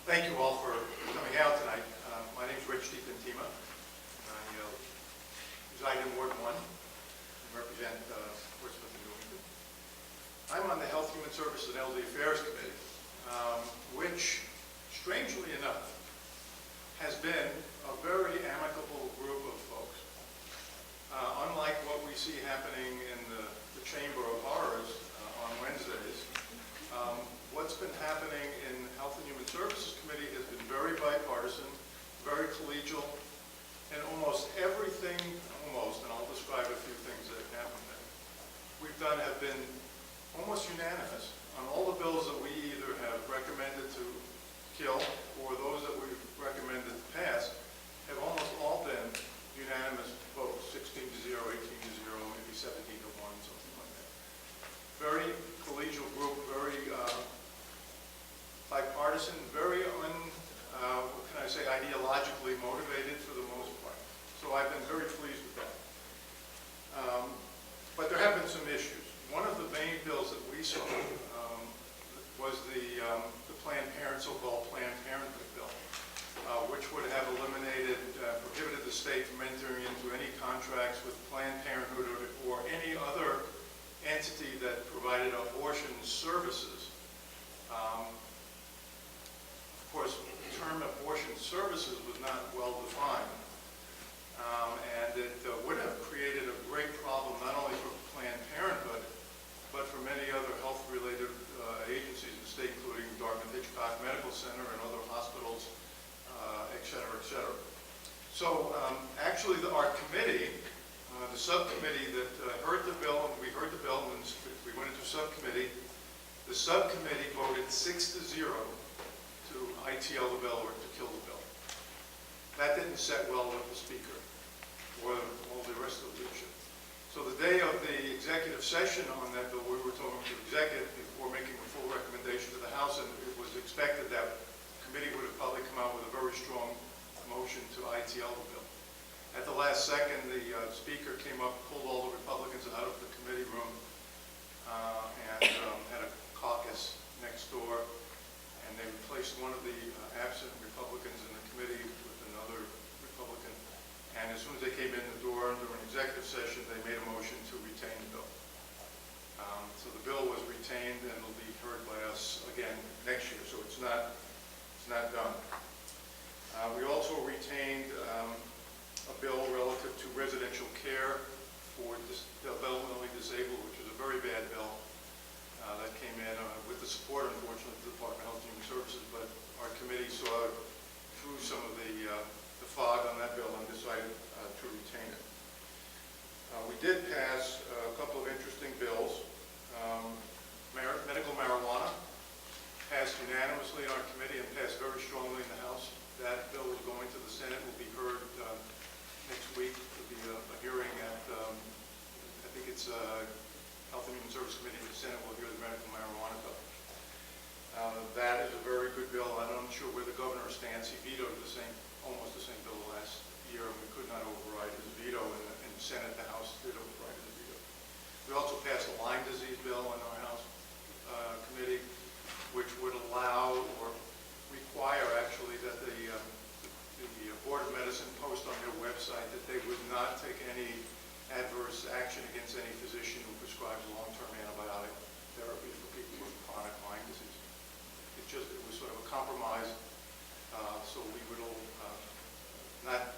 Thank you all for coming out tonight. My name is Rich DiPentima. I reside in Ward 1 and represent Portsmouth and Newington. I'm on the Health, Human Services, and Elderly Affairs Committee, which, strangely enough, has been a very amicable group of folks. Unlike what we see happening in the Chamber of Horrors on Wednesdays, what's been happening in Health and Human Services Committee has been very bipartisan, very collegial, and almost everything, and I'll describe a few things that have happened there, we've done have been almost unanimous on all the bills that we either have recommended to kill or those that we've recommended to pass have almost all been unanimous votes, 16-0, 18-0, maybe 17-1, something like that. Very collegial group, very bipartisan, very what can I say, ideologically motivated for the most part. So I've been very pleased with that. But there have been some issues. One of the main bills that we saw was the Planned Parenthood, so-called Planned Parenthood bill, which would have eliminated, prohibited the state from entering into any contracts with Planned Parenthood or any other entity that provided abortion services. Of course, the term abortion services was not well defined, and it would have created a great problem not only for Planned Parenthood, but for many other health-related agencies in the state, including Dartmouth-Hitchcock Medical Center and other hospitals, et cetera, et cetera. So actually, our committee, the subcommittee that heard the bill, and we heard the bill, and we went into subcommittee. The subcommittee voted 6-0 to ITL the bill or to kill the bill. That didn't set well with the speaker or all the rest of the leadership. So the day of the executive session on that bill, we were talking to the executive before making a full recommendation to the House, and it was expected that the committee would have probably come out with a very strong motion to ITL the bill. At the last second, the speaker came up, pulled all the Republicans out of the committee room, and had a caucus next door, and they replaced one of the absent Republicans in the committee with another Republican. And as soon as they came in the door during executive session, they made a motion to retain the bill. So the bill was retained, and it'll be heard by us again next year. So it's not done. We also retained a bill relative to residential care for developmentally disabled, which is a very bad bill that came in with the support, unfortunately, of the Department of Health and Human Services. But our committee saw through some of the fog on that bill and decided to retain it. We did pass a couple of interesting bills. Medical marijuana passed unanimously in our committee and passed very strongly in the House. That bill is going to the Senate, will be heard next week. There'll be a hearing at, I think it's Health and Human Services Committee, but the Senate will hear the medical marijuana bill. That is a very good bill. I'm not sure where the governor stands. He vetoed almost the same bill last year, and we could not override his veto in the Senate. The House did override his veto. We also passed a Lyme disease bill in our House committee, which would allow or require actually that the Board of Medicine post on their website that they would not take any adverse action against any physician who prescribes long-term antibiotic therapy for people with chronic Lyme disease. It was sort of a compromise, so we would all not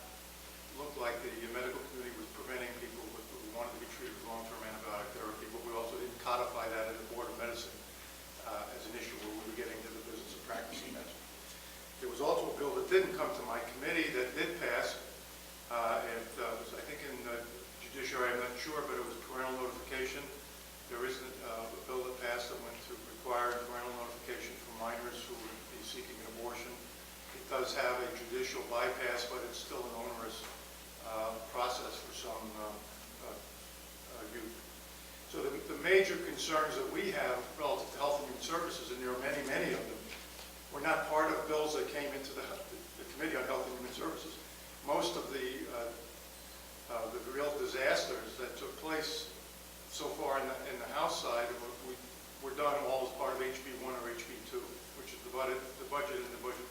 look like the medical community was preventing people who wanted to be treated with long-term antibiotic therapy, but we also didn't codify that in the Board of Medicine as an issue where we were getting to the business of practicing medicine. There was also a bill that didn't come to my committee that did pass. It was, I think, in the judiciary, I'm not sure, but it was parental notification. There isn't a bill that passed that went to require parental notification for minors who would be seeking an abortion. It does have a judicial bypass, but it's still an onerous process for some youth. So the major concerns that we have relative to Health and Human Services, and there are many, many of them, were not part of bills that came into the Committee on Health and Human Services. Most of the real disasters that took place so far in the House side were done all as part of HB1 or HB2, which is the budget and the budget